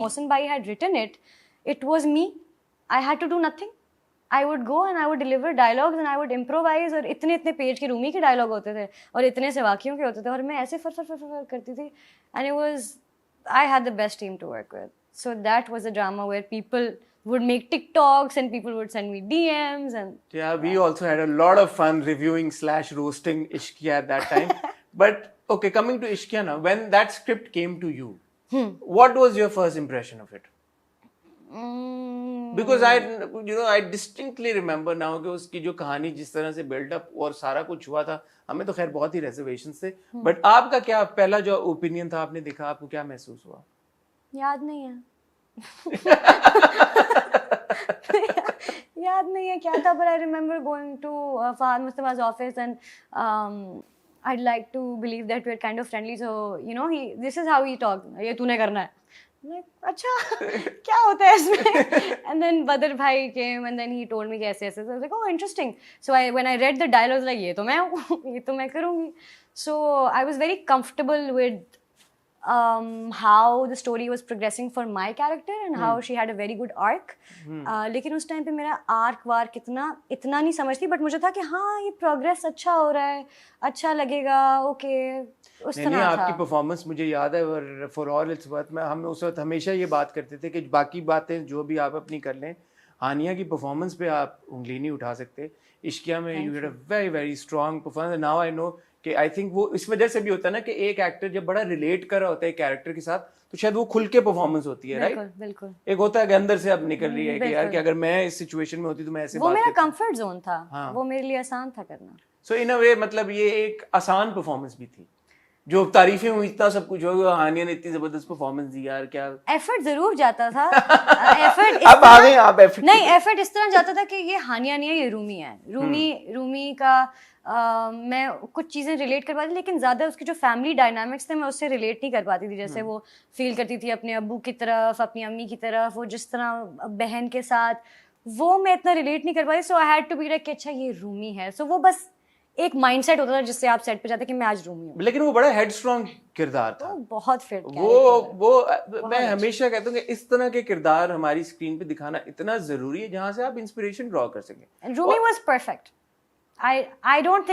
Mohsin Bhai had written it, it was me. I had to do nothing. I would go and I would deliver dialogues and I would improvise. और इतने इतने page के रूमी के dialogue होते थे और इतने से वाक्यों के होते थे और मैं ऐसे फर फर फर फर करती थी. And it was, I had the best team to work with. So that was a drama where people would make TikToks and people would send me DMs and yeah, we also had a lot of fun reviewing / roasting Ishqiya at that time. But okay, coming to Ishqiya now, when that script came to you, what was your first impression of it? Because I distinctly remember now कि उसकी जो कहानी जिस तरह से buildup और सारा कुछ हुआ था, हमें तो खैर बहुत ही reservations थे, बट आपका क्या पहला जो ओपिनियन था, आपने देखा, आपको क्या महसूस हुआ? याद नहीं है. याद नहीं है क्या था, but I remember going to Fahad Mustafa's office and I'd like to believe that we're kind of friendly, so you know this is how he talked. ये तूने करना है. Like, अच्छा क्या होता है इसमें? And then Badr Bhai came and then he told me कि ऐसे ऐसे. So I was like, oh, interesting. So when I read the dialogues, like ये तो मैं हूँ, ये तो मैं करूँगी. So I was very comfortable with how the story was progressing for my character and how she had a very good arc. लेकिन उस टाइम पे मेरा आर्क वार्क इतना नहीं समझती, बट मुझे था कि हाँ ये प्रोग्रेस अच्छा हो रहा है, अच्छा लगेगा, ओके, उस तरह था. आपकी परफॉर्मेंस मुझे याद है, और फॉर ऑल इट्स वर्थ, हम उस वक्त हमेशा ये बात करते थे कि बाकी बातें जो भी आप अपनी कर लें, हानिया की परफॉर्मेंस पे आप उंगली नहीं उठा सकते. इश्किया में you had a very very strong performance. Now I know कि आई थिंक वो इस वजह से भी होता है ना कि एक एक्टर जब बड़ा रिलेट कर रहा होता है कैरेक्टर के साथ, तो शायद वो खुल के परफॉर्मेंस होती है, राइट? बिल्कुल. एक होता है कि अंदर से अब निकल रही है कि यार कि अगर मैं इस सिचुएशन में होती तो मैं ऐसे वो बात मेरा करती. कंफर्ट जोन था. हाँ. वो मेरे लिए आसान था करना. सो इन अ वे मतलब ये एक आसान परफॉर्मेंस भी थी, जो तारीफें हुई, इतना सब कुछ हो गया, हानिया ने इतनी जबरदस्त परफॉर्मेंस दी, यार क्या एफर्ट जरूर जाता था. एफर्ट अब आ गए आप एफर्ट. नहीं, एफर्ट इस तरह जाता था कि ये हानिया नहीं है, ये रूमी है. रूमी का मैं कुछ चीज़ें रिलेट कर पाती, लेकिन ज़्यादा उसके जो फैमिली डायनामिक्स थे मैं उससे रिलेट नहीं कर पाती थी. जैसे वो फील करती थी अपने अब्बू की तरफ, अपनी अम्मी की तरफ, वो जिस तरह बहन के साथ, वो मैं इतना रिलेट नहीं कर पाती. So I had to be like कि अच्छा ये रूमी है. सो वो बस एक माइंडसेट होता था जिससे आप सेट पे जाते कि मैं आज रूमी हूँ. लेकिन वो बड़ा हेडस्ट्रॉन्ग किरदार था. बहुत फिट. वो मैं हमेशा कहता हूँ कि इस तरह के किरदार हमारी स्क्रीन पे दिखाना इतना जरूरी है जहाँ से आप इंस्पिरेशन ड्रॉ कर सकें. Rumi was perfect. I don't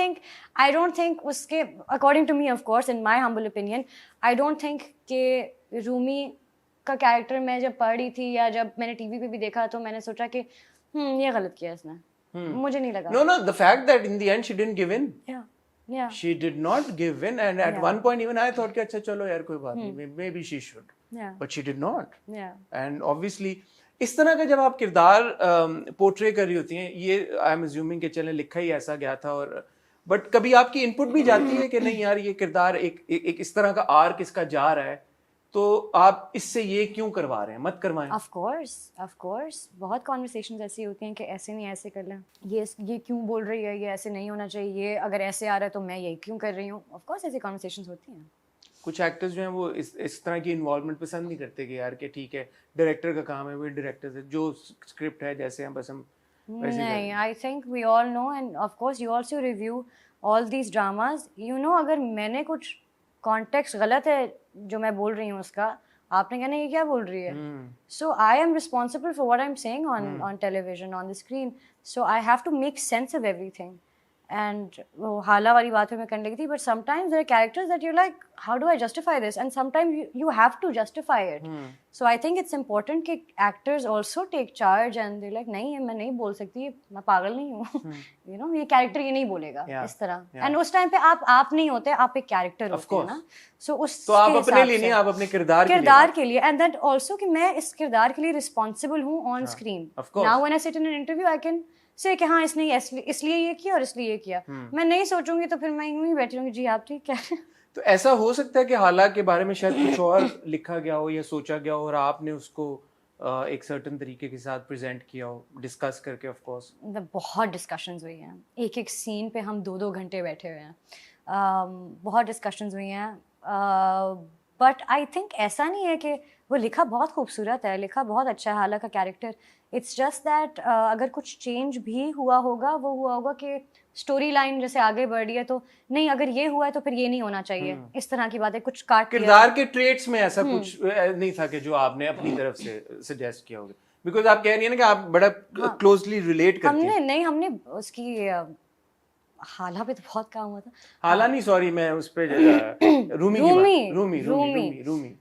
think उसके according to me, of course, in my humble opinion, I don't think कि रूमी का कैरेक्टर मैं जब पढ़ रही थी या जब मैंने टीवी पे भी देखा तो मैंने सोचा कि ये गलत किया इसने. मुझे नहीं लगा. No, the fact that in the end she didn't give in. Yeah. She did not give in, and at one point even I thought कि अच्छा चलो यार कोई बात नहीं, maybe she should. Yeah. But she did not. Yeah. And obviously इस तरह का जब आप किरदार पोर्ट्रे कर रही होती हैं, ये आई एम अज्यूमिंग कि चलें लिखा ही ऐसा गया था, और बट कभी आपकी इनपुट भी जाती है कि नहीं यार ये किरदार एक इस तरह का आर्क इसका जा रहा है, तो आप इससे ये क्यों करवा रहे हैं, मत करवाएं. Of course बहुत कॉन्वर्सेशंस ऐसी होती हैं कि ऐसे नहीं ऐसे कर लें, ये क्यों बोल रही है, ये ऐसे नहीं होना चाहिए, ये अगर ऐसे आ रहा है तो मैं यही क्यों कर रही हूँ. ऑफ कोर्स ऐसी कॉन्वर्सेशंस होती हैं. कुछ एक्टर्स जो हैं वो इस तरह की इन्वॉल्वमेंट पसंद नहीं करते कि यार कि ठीक है डायरेक्टर का काम है, वो डायरेक्टर से जो स्क्रिप्ट है जैसे हैं बस हम वैसे नहीं. I think we all know, and of course you also review all these dramas. You know अगर मैंने कुछ कॉन्टेक्स्ट गलत है जो मैं बोल रही हूँ उसका, आपने कहना ये क्या बोल रही है. So I am responsible for what I am saying on television, on the screen. So I have to make sense of everything. And वो हाला वाली बात में करने लगी थी, but sometimes there are characters that you're like, how do I justify this? And sometimes you have to justify it. So I think it's important कि actors also take charge and they're like, नहीं मैं नहीं बोल सकती, मैं पागल नहीं हूँ. You know ये character ये नहीं बोलेगा इस तरह. And उस टाइम पे आप नहीं होते, आप एक character होते हैं ना. So उस तो आप अपने लिए नहीं, आप अपने किरदार के लिए. And that also कि मैं इस किरदार के लिए responsible हूँ on screen. Now when I sit in an interview I can से कि हाँ इसने इसलिए ये किया और इसलिए ये किया. मैं नहीं सोचूंगी तो फिर मैं यूं ही बैठी रहूंगी, जी आप ठीक है. तो ऐसा हो सकता है कि हालात के बारे में शायद कुछ और लिखा गया हो या सोचा गया हो और आपने उसको एक सर्टेन तरीके के साथ प्रेजेंट किया हो, डिस्कस करके. ऑफ कोर्स बहुत डिस्कशंस हुई हैं. एक सीन पे हम 2-2 घंटे बैठे हुए हैं. बहुत डिस्कशंस हुई हैं. बट आई थिंक ऐसा नहीं है कि वो लिखा बहुत खूबसूरत है, लिखा बहुत अच्छा है हाला का कैरेक्टर. इट्स जस्ट दैट अगर कुछ चेंज भी हुआ होगा, वो हुआ होगा कि स्टोरी लाइन जैसे आगे बढ़ रही है तो नहीं, अगर ये हुआ है तो फिर ये नहीं होना चाहिए, इस तरह की बातें कुछ काट दिया. किरदार के ट्रेट्स में ऐसा कुछ नहीं था कि जो आपने अपनी तरफ से सजेस्ट किया होगा, बिकॉज आप कह रही है ना कि आप बड़ा क्लोजली रिलेट करती हैं. हमने उसकी हाला पे तो बहुत काम हुआ था. हाला नहीं, सॉरी, मैं उस पे रूमी की बात. Rumi Rumi Rumi Rumi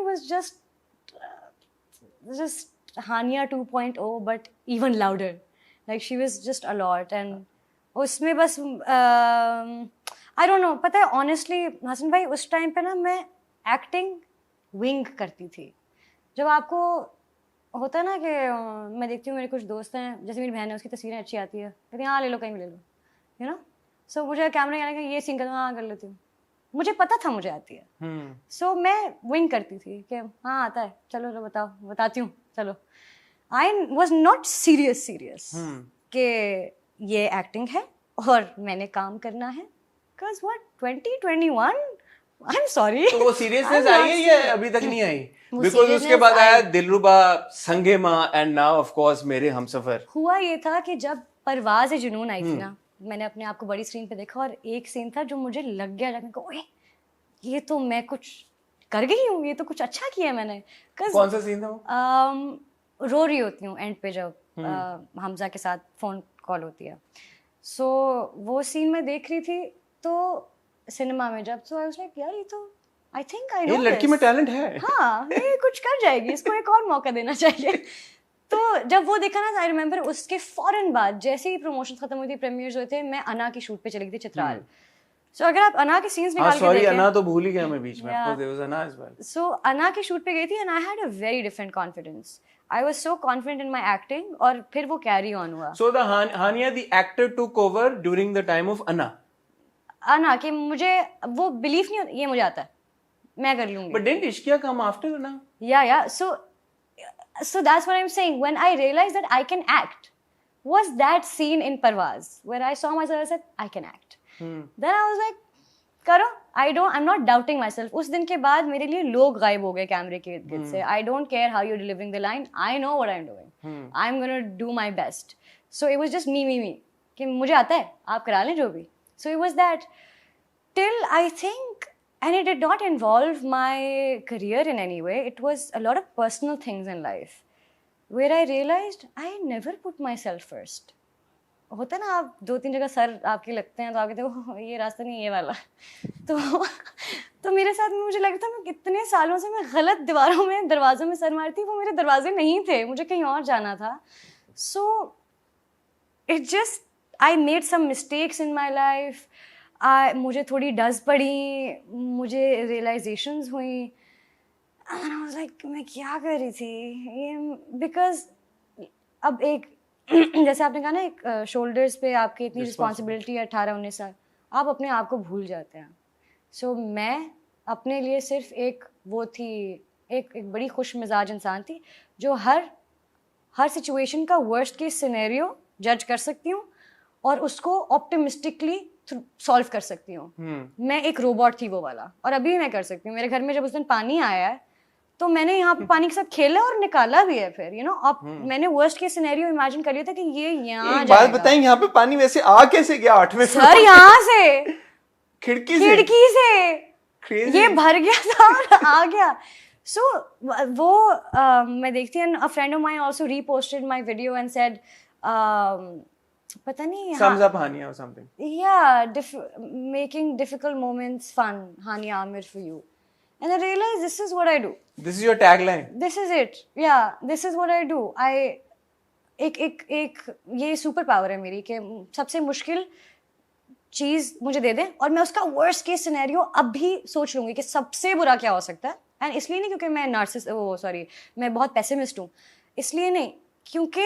was just Hania 2.0 but even louder. Like she was just a lot. And उसमें बस I don't know, पता है honestly हसन भाई, उस टाइम पे ना मैं एक्टिंग विंग करती थी. जब आपको होता है ना कि मैं देखती हूँ मेरे कुछ दोस्त हैं, जैसे मेरी बहन है, उसकी तस्वीरें अच्छी आती है, कहती हैं हाँ ले लो, कहीं भी ले लो, यू नो. सो मुझे कैमरा आने का ये सीन कर दो, हाँ कर लेती हूँ. मुझे पता था मुझे आती है. सो मैं विंग करती थी कि हाँ आता है, चलो लो बताओ, बताती हूँ चलो. आई वॉज नॉट सीरियस कि ये एक्टिंग है और मैंने काम करना है. Because what 2021, I am sorry. तो वो सीरियसनेस आई है या अभी तक नहीं आई? बिकॉज उसके बाद आया दिलरुबा, संगे माँ, एंड नाउ ऑफ कोर्स मेरे हमसफर. हुआ ये था कि जब परवाज़ जुनून आई थी ना, मैंने अपने आप को बड़ी स्क्रीन पे देखा और एक सीन था जो मुझे लग गया, जाने को ओए ये तो मैं कुछ कर गई हूँ, ये तो कुछ अच्छा किया मैंने. कौन सा सीन था वो? रो रही होती हूँ एंड पे जब हमजा के साथ फोन कॉल होती है. सो वो सीन मैं देख रही थी तो सिनेमा में जब, सो आई वाज लाइक यार ये तो आई थिंक आई नो, ये लड़की में टैलेंट है. हाँ ये कुछ कर जाएगी, इसको एक और मौका देना चाहिए. तो जब वो देखा ना, आई रिमेम्बर उसके फौरन बाद जैसे ही प्रमोशन खत्म हुई थी, प्रीमियर्स हुए थे, मैं अना की शूट पे चली गई थी चित्राल. सो अगर आप अना के सीन्स निकाल के देखें, अना तो भूल ही गया मैं बीच में. Of course there was Anaa as well. So Anaa की शूट पे गई थी and I had a very different confidence. I was so confident in my acting और फिर वो कैरी ऑन हुआ. So the Hania the actor took over during the time of Anaa कि मुझे वो बिलीफ नहीं होता, ये मुझे आता है, मैं कर लूंगी. But didn't Ishqiya come after अना? या so that's what I'm saying. When I realized that I can act was that scene in Parvaz where I saw myself, I said I can act. Then I was like करो. I'm not doubting myself. उस दिन के बाद मेरे लिए लोग गायब हो गए कैमरे के इर्द-गिर्द से. I don't care how you're delivering the line. I know what I'm doing. I'm gonna do my best. So it was just me कि मुझे आता है, आप करा लें जो भी. So it was that till I think, and it did not involve my career in any way. It was a lot of personal things in life where I realized I never put myself first. होता है ना, आप 2-3 जगह sir आपके लगते हैं तो आप कहते हो ये रास्ता नहीं, ये वाला. तो मेरे साथ में मुझे लगता है मैं कितने सालों से मैं गलत दीवारों में, दरवाज़ों में सर मारती. वो मेरे दरवाजे नहीं थे, मुझे कहीं और जाना था. So it just, I made some mistakes in my life. मुझे थोड़ी डज पड़ी, मुझे रियलाइजेशंस हुई. एंड आई वाज लाइक मैं क्या कर रही थी ये. बिकॉज अब एक जैसे आपने कहा ना, एक शोल्डर्स पे आपकी इतनी रिस्पॉन्सिबिलिटी है 18-19 साल, आप अपने आप को भूल जाते हैं. सो मैं अपने लिए सिर्फ एक वो थी, एक बड़ी खुश मिजाज इंसान थी जो हर सिचुएशन का वर्स्ट केस सिनेरियो जज कर सकती हूँ और उसको ऑप्टिमिस्टिकली सॉल्व कर सकती हूँ. मैं एक रोबोट थी वो वाला, और अभी भी मैं कर सकती हूँ. मेरे घर में जब उस दिन पानी आया है तो मैंने यहाँ पे पानी के साथ खेला और निकाला भी है फिर, यू नो. अब मैंने वर्स्ट केस सिनेरियो इमेजिन कर लिया था कि ये यहाँ जाएगा. बात बताएं, यहाँ पे पानी वैसे आ कैसे गया 8वें फ्लोर? सर यहाँ से खिड़की से ये भर गया था और आ गया. सो वो मैं देखती हूँ, a friend of mine also reposted my video and said पता नहीं, sums up Hania or something. Making difficult moments fun, Hania Amir for you. And I realized this is what I do. This is your tagline. This is it. Yeah, this is what I do. एक ये super power है मेरी कि सबसे मुश्किल चीज़ मुझे दे दें और मैं उसका वर्स्ट केस सिनेरियो अब भी सोच लूँगी कि सबसे बुरा क्या हो सकता है. एंड इसलिए नहीं क्योंकि मैं मैं बहुत पेसिमिस्ट हूँ, इसलिए नहीं क्योंकि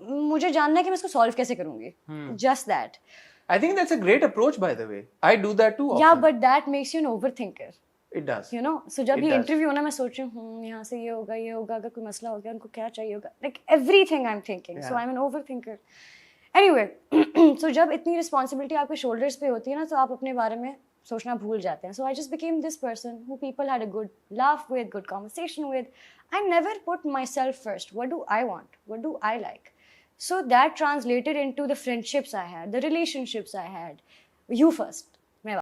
मुझे जानना है कि मैं इसको सॉल्व कैसे करूँगी. Just that. I think that's a great approach, by the way. I do that too often. Yeah, but that makes you an overthinker. It does. You know, so जब ये इंटरव्यू होना, मैं सोच रही हूँ यहाँ से ये होगा, अगर कोई मसला हो गया उनको क्या चाहिए होगा. Like everything I'm thinking. Yeah. So I'm an overthinker. Anyway, so जब इतनी रिस्पॉन्सिबिलिटी आपके शोल्डर्स पे होती है ना, तो आप अपने बारे में सोचना भूल जाते हैं. So I just became this person who people had a good laugh with, good conversation with. I never put myself first. What do I want? What do I like? So that translated into the friendships I had, the relationships I had. You first.